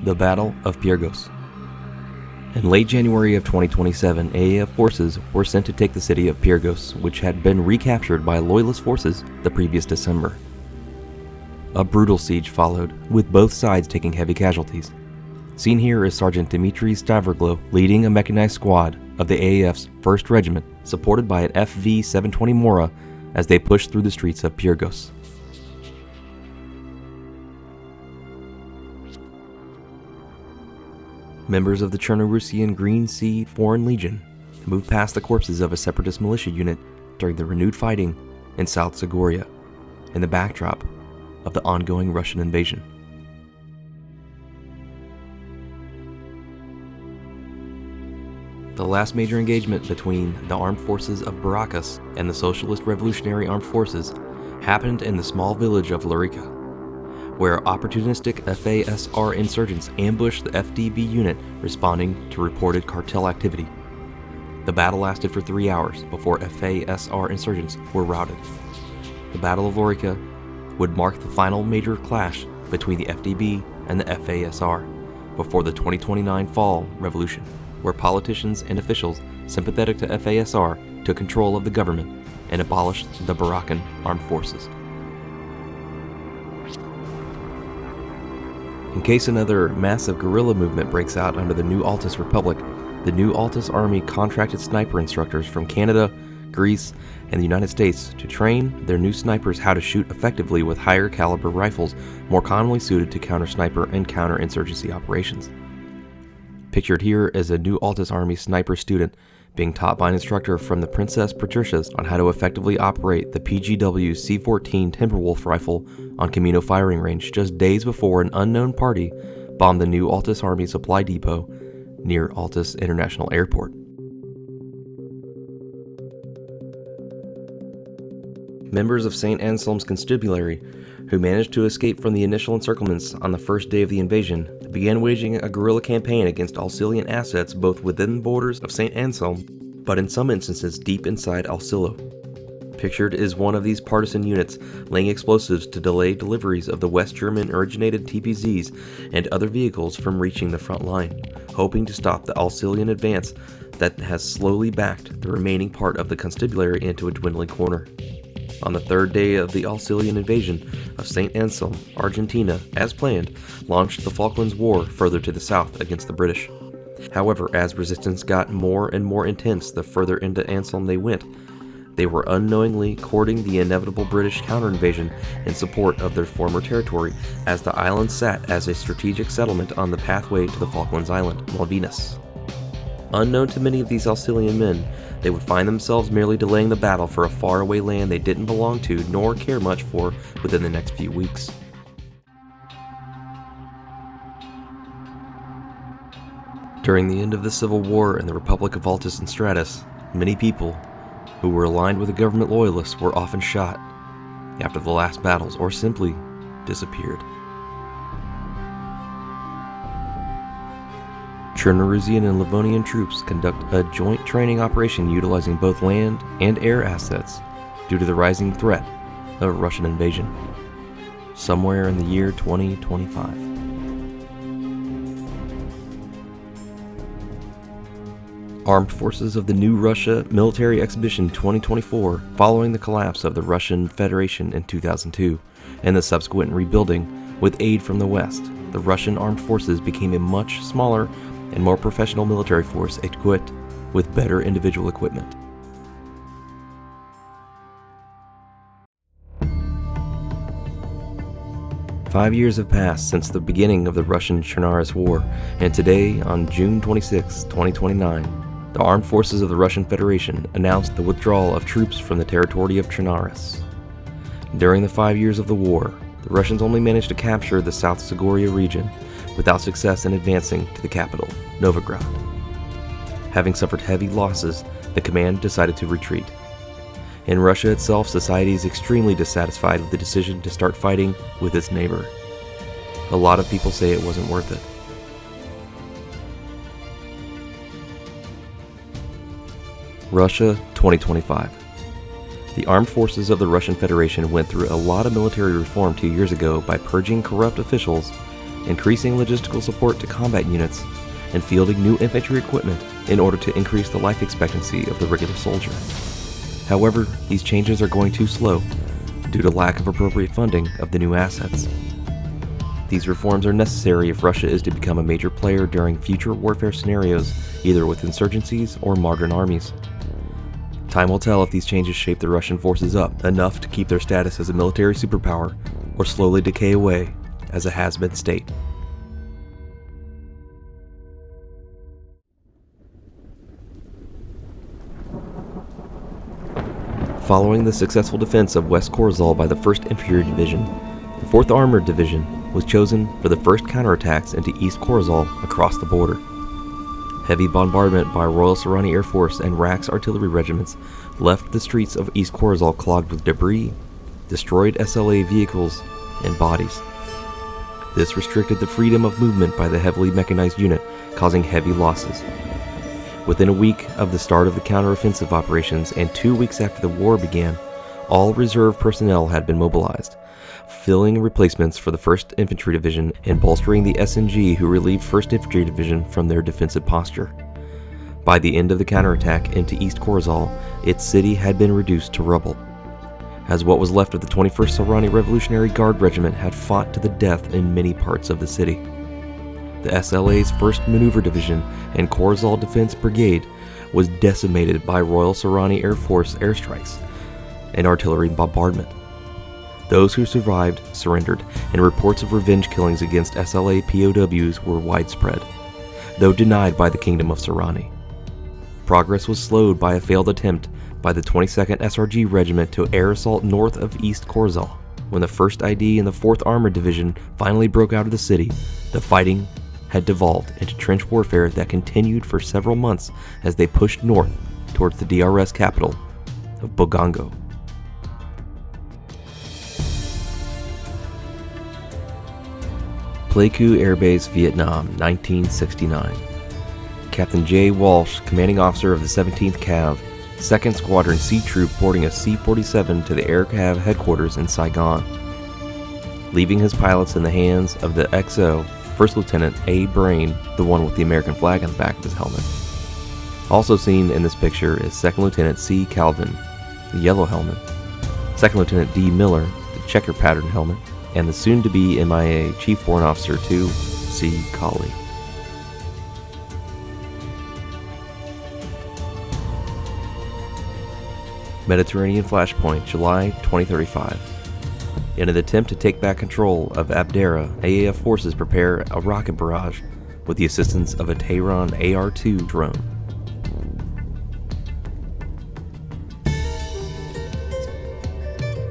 the Battle of Pyrgos. In late January of 2027, AAF forces were sent to take the city of Pyrgos, which had been recaptured by loyalist forces the previous December. A brutal siege followed, with both sides taking heavy casualties. Seen here is Sergeant Dmitry Stavroglou leading a mechanized squad of the AAF's 1st Regiment, supported by an FV-720 Mora as they pushed through the streets of Pyrgos. Members of the Cherno-Russian Green Sea Foreign Legion moved past the corpses of a separatist militia unit during the renewed fighting in South Zagoria, in the backdrop of the ongoing Russian invasion. The last major engagement between the armed forces of Baracas and the Socialist Revolutionary Armed Forces happened in the small village of Larica, where opportunistic FASR insurgents ambushed the FDB unit responding to reported cartel activity. The battle lasted for 3 hours before FASR insurgents were routed. The Battle of Larica would mark the final major clash between the FDB and the FASR before the 2029 fall revolution, where politicians and officials sympathetic to FASR took control of the government and abolished the Barakan armed forces. In case another massive guerrilla movement breaks out under the New Altis Republic, the New Altis Army contracted sniper instructors from Canada, Greece, and the United States to train their new snipers how to shoot effectively with higher caliber rifles more commonly suited to counter-sniper and counter-insurgency operations. Pictured here is a New Altis Army sniper student being taught by an instructor from the Princess Patricias on how to effectively operate the PGW C-14 Timberwolf rifle on Camino firing range just days before an unknown party bombed the New Altis Army supply depot near Altis International Airport. Members of St. Anselm's Constabulary, who managed to escape from the initial encirclements on the first day of the invasion, began waging a guerrilla campaign against Alcillian assets both within the borders of St. Anselm, but in some instances deep inside Alcillo. Pictured is one of these partisan units laying explosives to delay deliveries of the West German-originated TPZs and other vehicles from reaching the front line, hoping to stop the Alcillian advance that has slowly backed the remaining part of the constabulary into a dwindling corner. On the 3rd day of the Alcillian invasion of St. Anselm, Argentina, as planned, launched the Falklands War further to the south against the British. However, as resistance got more and more intense the further into Anselm they went, they were unknowingly courting the inevitable British counter-invasion in support of their former territory, as the island sat as a strategic settlement on the pathway to the Falklands Island, Malvinas. Unknown to many of these Alcillian men, they would find themselves merely delaying the battle for a faraway land they didn't belong to nor care much for within the next few weeks. During the end of the Civil War in the Republic of Altis and Stratus, many people who were aligned with the government loyalists were often shot after the last battles or simply disappeared. Cherno-Russian and Livonian troops conduct a joint training operation utilizing both land and air assets due to the rising threat of Russian invasion, somewhere in the year 2025. Armed forces of the New Russia Military Exhibition 2024 following the collapse of the Russian Federation in 2002 and the subsequent rebuilding with aid from the West, the Russian armed forces became a much smaller and more professional military force equipped with better individual equipment. Five years have passed since the beginning of the Russian Cherno-Russian War, and today, on June 26, 2029, the armed forces of the Russian Federation announced the withdrawal of troops from the territory of Cherno-Russian. During the 5 years of the war, the Russians only managed to capture the South Zagoria region, without success in advancing to the capital, Novograd. Having suffered heavy losses, the command decided to retreat. In Russia itself, society is extremely dissatisfied with the decision to start fighting with its neighbor. A lot of people say it wasn't worth it. Russia 2025. The armed forces of the Russian Federation went through a lot of military reform 2 years ago by purging corrupt officials increasing logistical support to combat units, and fielding new infantry equipment in order to increase the life expectancy of the regular soldier. However, these changes are going too slow due to lack of appropriate funding of the new assets. These reforms are necessary if Russia is to become a major player during future warfare scenarios, either with insurgencies or modern armies. Time will tell if these changes shape the Russian forces up enough to keep their status as a military superpower, or slowly decay away as a has-been state. Following the successful defense of West Corazol by the 1st Infantry Division, the 4th Armored Division was chosen for the first counterattacks into East Corazol across the border. Heavy bombardment by Royal Sorani Air Force and RAKS artillery regiments left the streets of East Corazol clogged with debris, destroyed SLA vehicles, and bodies. This restricted the freedom of movement by the heavily mechanized unit, causing heavy losses. Within a week of the start of the counteroffensive operations and 2 weeks after the war began, all reserve personnel had been mobilized, filling replacements for the 1st Infantry Division and bolstering the SNG who relieved 1st Infantry Division from their defensive posture. By the end of the counterattack into East Corazol, its city had been reduced to rubble, as what was left of the 21st Sorani Revolutionary Guard Regiment had fought to the death in many parts of the city. The SLA's 1st Maneuver Division and Corazol Defense Brigade was decimated by Royal Sorani Air Force airstrikes and artillery bombardment. Those who survived surrendered, and reports of revenge killings against SLA POWs were widespread, though denied by the Kingdom of Sorani. Progress was slowed by a failed attempt by the 22nd SRG Regiment to air assault north of East Corazol. When the 1st ID and the 4th Armored Division finally broke out of the city, the fighting had devolved into trench warfare that continued for several months as they pushed north towards the DRS capital of Bogongo. Pleiku Air Base, Vietnam, 1969. Captain J. Walsh, commanding officer of the 17th Cav, 2nd Squadron C Troop, boarding a C-47 to the Air Cav headquarters in Saigon, leaving his pilots in the hands of the XO, 1st Lieutenant A. Brain, the one with the American flag on the back of his helmet. Also seen in this picture is 2nd Lieutenant C. Calvin, the yellow helmet, 2nd Lieutenant D. Miller, the checker pattern helmet, and the soon-to-be MIA Chief Warrant Officer 2, C. Colley. Mediterranean Flashpoint, July 2035. In an attempt to take back control of Abdera, AAF forces prepare a rocket barrage with the assistance of a Tehran AR-2 drone.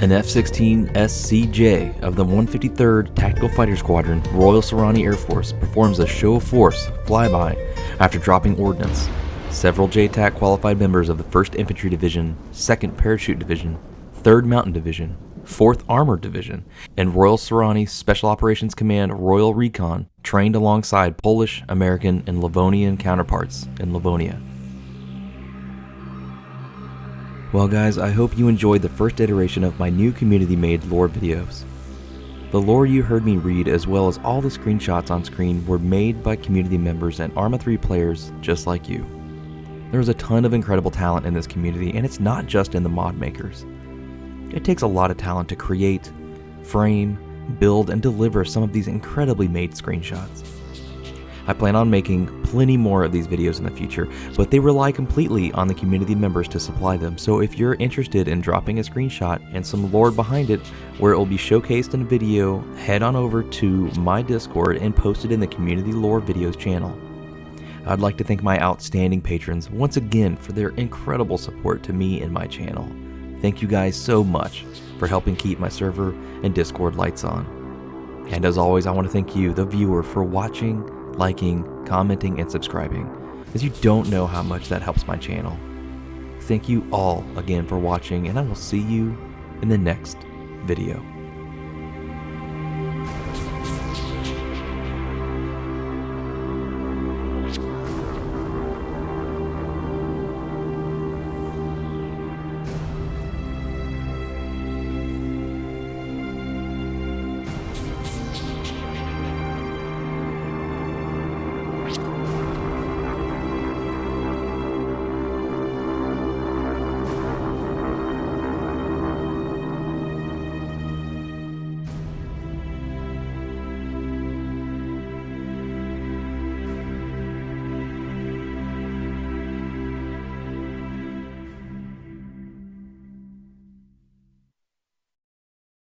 An F-16 SCJ of the 153rd Tactical Fighter Squadron, Royal Sorani Air Force, performs a show of force flyby after dropping ordnance. Several JTAC qualified members of the 1st Infantry Division, 2nd Parachute Division, 3rd Mountain Division, 4th Armored Division, and Royal Sorani Special Operations Command Royal Recon trained alongside Polish, American, and Livonian counterparts in Livonia. Well guys, I hope you enjoyed the first iteration of my new community-made lore videos. The lore you heard me read, as well as all the screenshots on screen, were made by community members and Arma 3 players just like you. There is a ton of incredible talent in this community, and it's not just in the mod makers. It takes a lot of talent to create, frame, build, and deliver some of these incredibly made screenshots. I plan on making plenty more of these videos in the future, but they rely completely on the community members to supply them, so if you're interested in dropping a screenshot and some lore behind it where it will be showcased in a video, head on over to my Discord and post it in the Community Lore Videos channel. I'd like to thank my outstanding patrons once again for their incredible support to me and my channel. Thank you guys so much for helping keep my server and Discord lights on. And as always, I want to thank you, the viewer, for watching, liking, commenting, and subscribing, as you don't know how much that helps my channel. Thank you all again for watching, and I will see you in the next video.